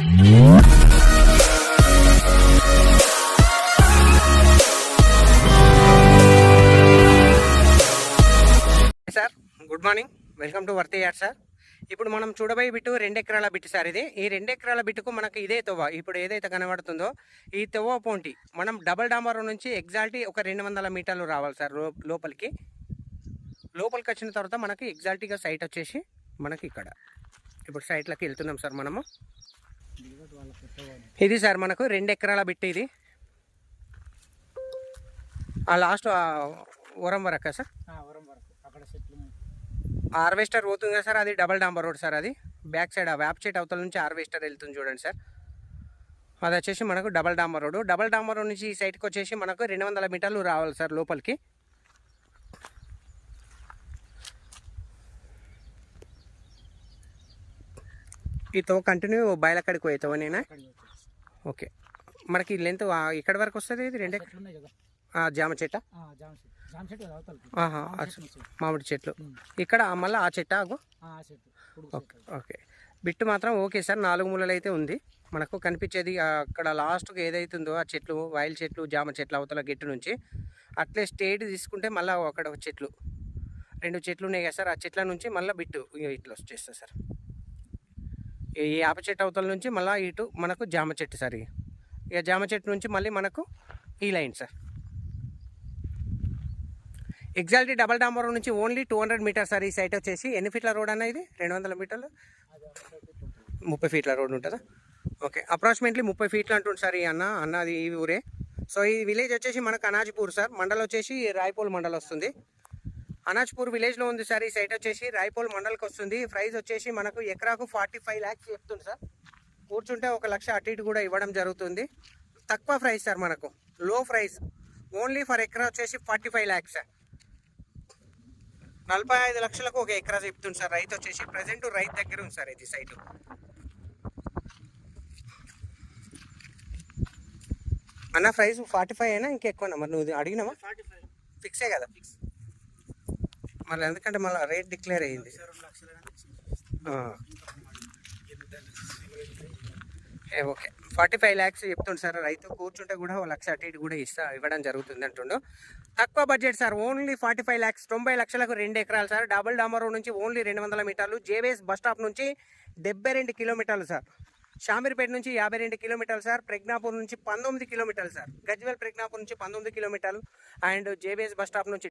Sir good morning, welcome to worthy yard sir. ఇప్పుడు మనం చూడబోయే బిట్టు 2 ఎకరాల బిట్టు సార్. ఇది ఈ 2 ఎకరాల బిట్టుకు మనకు ఇదే తవ్వ ఇప్పుడు ఏదైతే కనబడుతుందో ఈ తవ్వ పోంటి మనం డబల్ డాంబర్ నుంచి ఎగ్జాక్ట్లీ ఒక 200 మీటర్లు రావాలి సార్ లోపలికి వచ్చిన తర్వాత మనకి ఎగ్జాక్ట్గా సైట్ వచ్చేసి మనకి ఇక్కడ ఇప్పుడు సైట్లోకి వెళ్తున్నాం సార్ మనము. ఇది సార్ మనకు 2 ఎకరాల బిట్టు. ఇది ఆ లాస్ట్ వరం వరకా సార్, హార్వెస్టర్ పోతుంది కదా సార్, అది డబల్ డాంబర్ రోడ్ సార్. అది బ్యాక్ సైడ్ ఆ వ్యాప్ చెట్ అవతల నుంచి హార్వెస్టర్ వెళ్తుంది చూడండి సార్. అది వచ్చేసి మనకు డబల్ డాంబర్ రోడ్. డబల్ డాంబర్ రోడ్ నుంచి ఈ సైట్కి వచ్చేసి మనకు 200 మీటర్లు రావాలి సార్ లోపలికి. ఈతో కంటిన్యూ బయలక్కడికి పోయేతావా నేనా? ఓకే, మనకి లెంత్ ఇక్కడ వరకు వస్తుంది. ఇది 2 జామ చెట్ట, మామిడి చెట్లు ఇక్కడ మళ్ళీ ఆ చెట్ట. ఓకే ఓకే, బిట్టు మాత్రం ఓకే సార్. 4 మూలలు అయితే ఉంది మనకు కనిపించేది. అక్కడ లాస్ట్కి ఏదైతే ఉందో ఆ చెట్లు, వైల్ చెట్లు, జామ చెట్లు అవతల గెట్టు నుంచి అట్లే స్టేట్ తీసుకుంటే మళ్ళీ అక్కడ చెట్లు 2 చెట్లు ఉన్నాయి కదా సార్. ఆ చెట్ల నుంచి మళ్ళీ బిట్టు ఇట్లా వచ్చేస్తుంది సార్. ఈ యాప చెట్టు అవతల నుంచి మళ్ళీ ఇటు మనకు జామ చెట్టు సార్. ఇక జామ చెట్టు నుంచి మళ్ళీ మనకు ఈ లైన్ సార్. ఎగ్జాక్ట్లీ డబల్ డాంబర్ నుంచి ఓన్లీ 200 మీటర్స్ సార్. ఈ సైట్ వచ్చేసి ఎన్ని ఫీట్ల రోడ్ అన్న? ఇది 200 మీటర్లు, 30 ఫీట్ల రోడ్ ఉంటుందా? ఓకే, అప్రాక్సిమేట్లీ 30 ఫీట్లు అంటుంది సార్. ఈ అన్నది ఈ ఊరే. సో ఈ విలేజ్ వచ్చేసి మనకు అనాజ్పూర్ సార్. మండల్ వచ్చేసి రాయపోల్ మండల్ వస్తుంది. అనాజ్పూర్ విలేజ్లో ఉంది సార్. ఈ సైట్ వచ్చేసి రాయపోల్ మండల్కి వస్తుంది. ప్రైస్ వచ్చేసి మనకు ఎకరాకు 45 lakhs చెప్తుంది సార్. కూర్చుంటే 1 లక్ష అటు ఇటు కూడా ఇవ్వడం జరుగుతుంది. తక్కువ ప్రైస్ సార్, మనకు లో ప్రైస్. ఓన్లీ ఫర్ ఎకరా వచ్చేసి 45 lakhs సార్. 45 లక్షలకు 1 ఎకరా చెప్తుంది సార్. రైతు వచ్చేసి ప్రజెంట్ రైతు దగ్గర ఉంది సార్ ఇది సైటు. అన్న ప్రైస్ 45 అయినా ఇంకెక్కువనా? మరి నువ్వు అడిగినావా? ఫిక్సే కదా మళ్ళీ, ఎందుకంటే మళ్ళీ రేట్ డిక్లేర్ అయ్యింది. ఓకే, 45 lakhs చెప్తుండు సార్. రైతు కూర్చుంటే కూడా 1 లక్ష అటు ఇటు కూడా ఇవ్వడం జరుగుతుంది అంటుండు. తక్కువ బడ్జెట్ సార్, ఓన్లీ 45 lakhs, 90 లక్షలకు 2 ఎకరాలు సార్. డబుల్ డాంబర్ రోడ్ నుంచి ఓన్లీ 200 మీటర్లు. జేబీఎస్ బస్ స్టాప్ నుంచి 72 కిలోమీటర్లు సార్. షామీర్పేట నుంచి 52 కిలోమీటర్లు సార్. ప్రజ్ఞాపూర్ నుంచి 19 కిలోమీటర్లు సార్. గజ్వేల్ ప్రజ్ఞాపూర్ నుంచి 19 కిలోమీటర్లు. అండ్ జేబీఎస్ బస్ స్టాప్ నుంచి